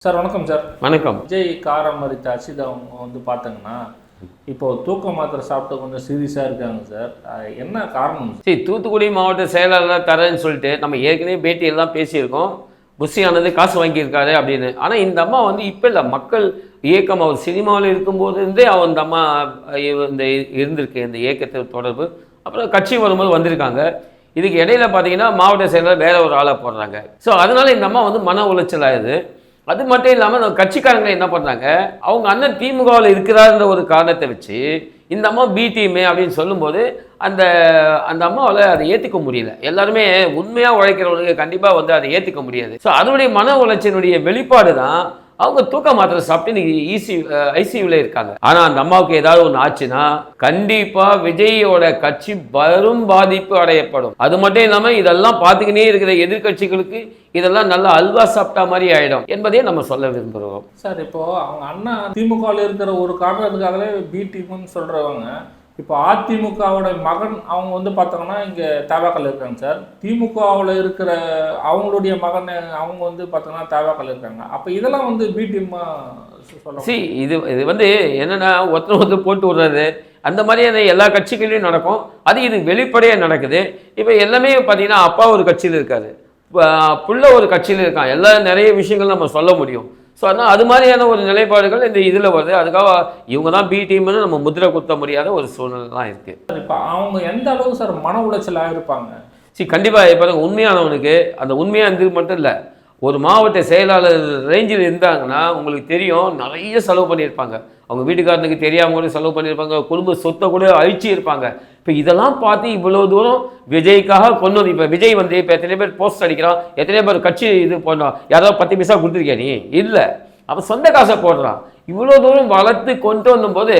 Sir வணக்கம் sir. வணக்கம். விஜய் காரம் மறித்த அசிதா அவங்க வந்து பார்த்தீங்கன்னா இப்போ தூக்க மாத்திரை சாப்பிட்டு கொஞ்சம் சீரியஸாக இருக்காங்க சார். என்ன காரணம்? சரி, தூத்துக்குடி மாவட்ட செயலாளர் தரேன்னு சொல்லிட்டு நம்ம ஏற்கனவே பேட்டியெல்லாம் பேசியிருக்கோம். புஷியானது காசு வாங்கியிருக்காரு அப்படின்னு. ஆனால் இந்த அம்மா வந்து இப்போ இல்லை, மக்கள் இயக்கம் அவர் சினிமாவில் இருக்கும்போது இருந்தே இந்த அம்மா இந்த இருந்திருக்கு, இந்த இயக்கத்தை தொடர்பு. அப்புறம் கட்சி வரும்போது வந்திருக்காங்க. இதுக்கு இடையில பார்த்தீங்கன்னா மாவட்ட செயலாளர் வேற ஒரு ஆளை போடுறாங்க. ஸோ அதனால இந்த அம்மா வந்து மன உளைச்சல் ஆகுது. அது மட்டும் இல்லாமல் கட்சிக்காரங்க என்ன பண்ணுறாங்க, அவங்க அண்ணன் திமுகவில் இருக்கிறாருன்ற ஒரு காரணத்தை வச்சு இந்த அம்மா பி டீமே அப்படின்னு சொல்லும்போது அந்த அந்த அம்மாவால் அதை ஏற்றுக்க முடியல. எல்லாருமே உண்மையாக உழைக்கிறவங்களுக்கு கண்டிப்பாக வந்து அதை ஏற்றுக்க முடியாது. ஸோ அதனுடைய மன உளைச்சலுடைய வெளிப்பாடு தான் அவங்க தூக்க மாத்திரை சாப்பிட்டு இன்னைக்கு ஐசியூவில் இருக்காங்க. ஆனால் அந்த அம்மாவுக்கு ஏதாவது ஒன்று ஆச்சுன்னா கண்டிப்பாக விஜயோட கட்சி வரும் பாதிப்பு அடையப்படும். அது மட்டும் இல்லாமல் இதெல்லாம் பார்த்துக்கினே இருக்கிற எதிர்கட்சிகளுக்கு இதெல்லாம் நல்ல அல்வா சாப்பிட்டா மாதிரி ஆகிடும் என்பதையே நம்ம சொல்ல விரும்புகிறோம். சார், இப்போ அவங்க அண்ணா திமுகவில் இருக்கிற ஒரு காரணத்துக்காகவே பி டீம்னு சொல்கிறவங்க இப்போ அதிமுகவோட மகன் அவங்க வந்து பார்த்தோங்கன்னா இங்கே தவாக்கல் இருக்காங்க சார். திமுகவில் இருக்கிற அவங்களுடைய மகன் அவங்க வந்து பார்த்தோங்கன்னா தவாக்கல் இருக்காங்க. அப்போ இதெல்லாம் வந்து பி டீமா சொல்ல இது வந்து என்னென்னா ஒருத்தர் போட்டு விடுறது அந்த மாதிரியான எல்லா கட்சிகளையும் நடக்கும். அது இது வெளிப்படையாக நடக்குது. இப்போ எல்லாமே பார்த்தீங்கன்னா அப்பா ஒரு கட்சியில் இருக்காரு, புள்ள ஒரு கட்சியில் இருக்கான். நிறைய விஷயங்கள் நம்ம சொல்ல முடியும். ஸோ அதனால் அது மாதிரியான ஒரு நிலைப்பாடுகள் இந்த இதில் வருது. அதுக்காக இவங்க தான் பி டீம்னு நம்ம முத்திரை குத்த முடியாத ஒரு சூழ்நிலை தான் இருக்குது. இப்போ அவங்க எந்த அளவுக்கு சார் மன உளைச்சல் ஆகிருப்பாங்க? கண்டிப்பாக இப்போ உண்மையானவனுக்கு அந்த உண்மையாக இருந்தது மட்டும் இல்லை, ஒரு மாவட்ட செயலாளர் ரேஞ்சில் இருந்தாங்கன்னா உங்களுக்கு தெரியும், நிறைய செலவு பண்ணியிருப்பாங்க. அவங்க வீட்டுக்காரனுக்கு தெரியாமல் கூட செலவு பண்ணியிருப்பாங்க, குடும்ப சொத்தை கூட அழிச்சு இருப்பாங்க. இப்போ இதெல்லாம் பார்த்து இவ்வளோ தூரம் விஜய்க்காக கொண்டு வந்து இப்போ விஜய் வந்து இப்போ எத்தனை பேர் போஸ்ட் அடிக்கிறான், எத்தனை பேர் கட்சி இது பண்ணோம், யாராவது 10 பைசா கொடுத்துருக்கியா நீ? இல்லை, அவன் சொந்த காசை போடுறான். இவ்வளோ தூரம் வளர்த்து கொண்டு வந்தபோது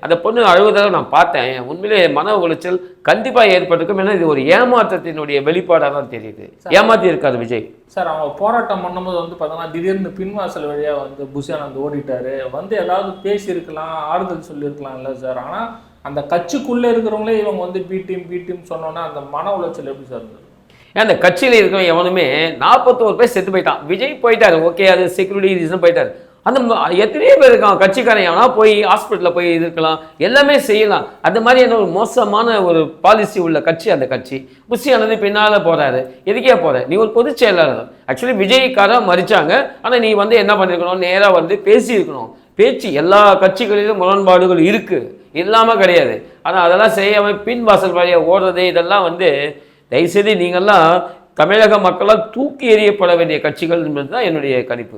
அந்த பொண்ணு அழுவதாக நான் பார்த்தேன். உண்மையிலே மன உளைச்சல் கண்டிப்பாக ஏற்பட்டிருக்கும். ஏன்னா இது ஒரு ஏமாற்றத்தினுடைய வெளிப்பாடாக தான் தெரியுது. ஏமாற்றி இருக்காரு விஜய் சார். அவங்க போராட்டம் பண்ணும்போது வந்து பார்த்தோன்னா திடீர்னு பின்வாசல் வழியாக வந்து புஷியானந்த் ஓடிட்டாரு. வந்து ஏதாவது பேசியிருக்கலாம், ஆறுதல் சொல்லியிருக்கலாம் இல்லை சார். ஆனால் அந்த கட்சிக்குள்ளே இருக்கிறவங்களே இவங்க வந்து பி டீம் சொன்னோன்னா அந்த மன உளைச்சல் எப்படி சார் இருந்தது? ஏன் அந்த கட்சியில் இருக்கிறவங்க எவனுமே 41 பேர் செத்து போயிட்டான். விஜய் போயிட்டாரு, ஓகே, அது செக்யூரிட்டி ரீசன் போயிட்டாரு. அந்த எத்தனையோ பேர் இருக்கான் கட்சிக்காரன், எவனா போய் ஹாஸ்பிட்டலில் போய் இருக்கலாம், எல்லாமே செய்யலாம். அது மாதிரியான ஒரு மோசமான ஒரு பாலிசி உள்ள கட்சி அந்த கட்சி. புஷியானது பின்னால் போகிறாரு. எதுக்கே போகிற? நீ ஒரு பொதுச் செயலாளர். ஆக்சுவலி விஜய்க்காரன் மறிச்சாங்க. ஆனால் நீ வந்து என்ன பண்ணியிருக்கணும், நேராக வந்து பேசியிருக்கணும். பேச்சு எல்லா கட்சிகளிலும் முரண்பாடுகள் இருக்குது, இல்லாமல் கிடையாது. ஆனால் அதெல்லாம் செய்யாமல் பின்வாசல் வழியாக ஓடுறது இதெல்லாம் வந்து தயவுசெய்து நீங்கள்லாம் தமிழக மக்களால் தூக்கி எறியப்பட வேண்டிய கட்சிகள் என்பது தான் என்னுடைய கணிப்பு.